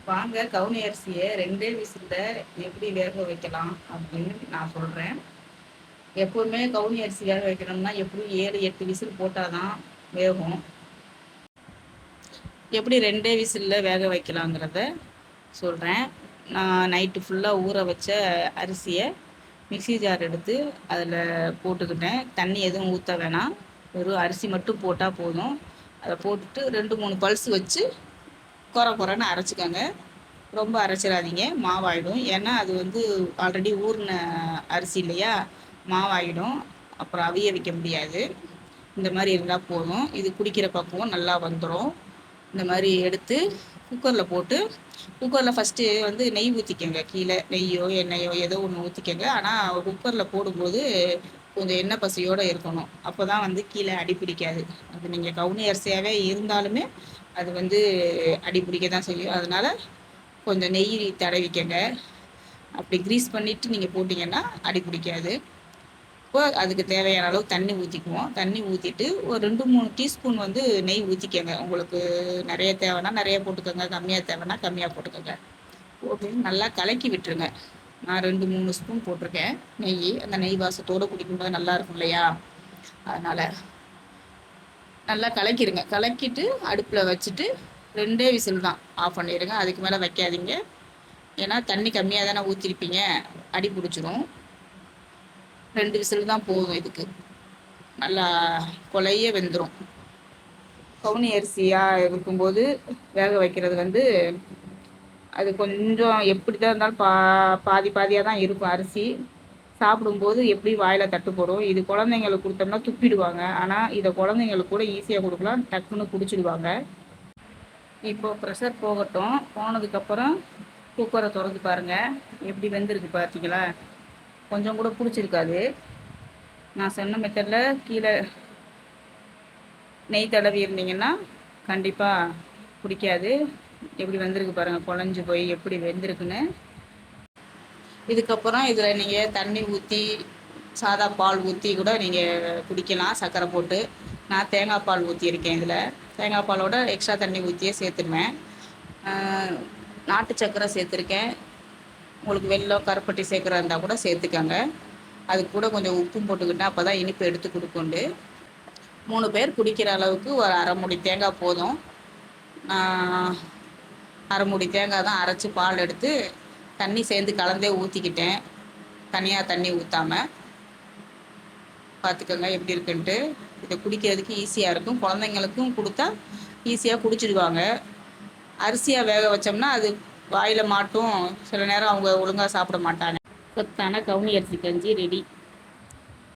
வாங்க கவுனி அரிசியை 2 விசில்ல எப்படி வேக வைக்கலாம் அப்படின்னு நான் சொல்கிறேன். எப்போவுமே கவுனி அரிசி வேக வைக்கணும்னா எப்படியும் 7-8 விசில் போட்டால் தான் வேகும். எப்படி 2 விசிலில் வேக வைக்கலாங்கிறத சொல்கிறேன். நான் நைட்டு ஃபுல்லாக ஊற வச்ச அரிசியை மிக்ஸி ஜார் எடுத்து அதில் போட்டுக்கிட்டேன். தண்ணி எதுவும் ஊற்ற வேணாம், வெறும் அரிசி மட்டும் போட்டால் போதும். அதை போட்டுட்டு 2-3 பல்ஸ் வச்சு குறைன்னு அரைச்சிக்கோங்க. ரொம்ப அரைச்சிடாதீங்க, மாவாயிடும். ஏன்னா அது வந்து ஆல்ரெடி ஊறின அரிசி இல்லையா, மாவாயிடும். அப்புறம் அவிய வைக்க முடியாது. இந்த மாதிரி இருந்தால் போதும். இது குடிக்கிற பக்குவம் நல்லா வந்துடும். இந்த மாதிரி எடுத்து குக்கரில் போட்டு, குக்கரில் ஃபஸ்ட்டு வந்து நெய் ஊற்றிக்கங்க. கீழே நெய்யோ எண்ணெயோ ஏதோ ஒன்று ஊற்றிக்கங்க. ஆனால் குக்கரில் போடும்போது கொஞ்சம் எண்ணெய் பசையோடு இருக்கணும். அப்போ தான் வந்து கீழே அடி பிடிக்காது. அது நீங்கள் கவுனி அரிசியாகவே இருந்தாலுமே அது வந்து அடி பிடிக்க தான் செய்யும். அதனால் கொஞ்சம் நெய் தடவிக்கங்க. அப்படி க்ரீஸ் பண்ணிவிட்டு நீங்கள் போட்டிங்கன்னா அடி பிடிக்காது. இப்போ அதுக்கு தேவையான அளவு தண்ணி ஊற்றிக்குவோம். தண்ணி ஊற்றிட்டு ஒரு 2-3 டீஸ்பூன் வந்து நெய் ஊற்றிக்கங்க. உங்களுக்கு நிறைய தேவைன்னா நிறைய போட்டுக்கோங்க, கம்மியாக தேவைன்னா கம்மியாக போட்டுக்கோங்க. போட்டு நல்லா கலக்கி விட்டுருங்க. நான் 2-3 ஸ்பூன் போட்டிருக்கேன் நெய். அந்த நெய் வாசத்தோடு குடிக்கும்போது நல்லா இருக்கும் இல்லையா, அதனால் நல்லா கலக்கிடுங்க. கலக்கிட்டு அடுப்பில் வச்சுட்டு 2 விசில் தான், ஆஃப் பண்ணிடுங்க. அதுக்கு மேலே வைக்காதீங்க. ஏன்னா தண்ணி கம்மியாக தானே ஊற்றிருப்பீங்க, அடி பிடிச்சிரும். 2 விசில் தான் போதும். இதுக்கு நல்லா கொலைய வெந்துடும். கவுனி அரிசியாக இருக்கும்போது வேக வைக்கிறது வந்து அது கொஞ்சம் எப்படி தான் இருந்தாலும் பாதி பாதியாக தான் இருக்கும் அரிசி. சாப்பிடும்போது எப்படி வாயில் தட்டு போடும். இது குழந்தைங்களுக்கு கொடுத்தோம்னா துப்பிடுவாங்க. ஆனால் இதை குழந்தைங்களுக்கு கூட ஈஸியாக கொடுக்கலாம், டக்குன்னு குடிச்சிடுவாங்க. இப்போது ப்ரெஷர் போகட்டும். போனதுக்கப்புறம் குக்கரை திறந்து பாருங்கள், எப்படி வெந்திருக்கு பார்த்தீங்களா. கொஞ்சம் கூட பிடிச்சிருக்காது. நான் சொன்ன மெத்தடில் கீழே நெய் தடவி இருந்தீங்கன்னா கண்டிப்பாக பிடிக்காது. எப்படி வெந்திருக்கு பாருங்கள், குழஞ்சி போய் எப்படி வெந்திருக்குன்னு. இதுக்கப்புறம் இதில் நீங்கள் தண்ணி ஊற்றி சாதா பால் ஊற்றி கூட நீங்கள் குடிக்கலாம், சர்க்கரை போட்டு. நான் தேங்காய் பால் ஊற்றியிருக்கேன். இதில் தேங்காய் பாலோட எக்ஸ்ட்ரா தண்ணி ஊற்றியே சேர்த்துருவேன். நாட்டு சர்க்கரை சேர்த்துருக்கேன். உங்களுக்கு வெல்லம் கருப்பட்டி சேர்க்குறா இருந்தால் கூட சேர்த்துக்கோங்க. அது கூட கொஞ்சம் உப்பும் போட்டுக்கிட்டேன், அப்போ தான் இனிப்பு எடுத்து கொடுக்குண்டு. 3 பேர் குடிக்கிற அளவுக்கு ஒரு அரை மூடி தேங்காய் போதும். நான் அரை மூடி தேங்காய் தான் அரைச்சி பால் எடுத்து தண்ணி சேர்ந்து கலந்தே ஊற்றிக்கிட்டேன். தனியாக தண்ணி ஊற்றாமல் பார்த்துக்கோங்க எப்படி இருக்குன்ட்டு. இதை குடிக்கிறதுக்கு ஈஸியாக இருக்கும். குழந்தைங்களுக்கும் கொடுத்தா ஈஸியாக குடிச்சிடுவாங்க. அரிசியாக வேக வச்சோம்னா அது வாயில் மாட்டும். சில நேரம் அவங்க ஒழுங்காக சாப்பிட மாட்டாங்க. சத்தான கவுனி அரிசி கஞ்சி ரெடி.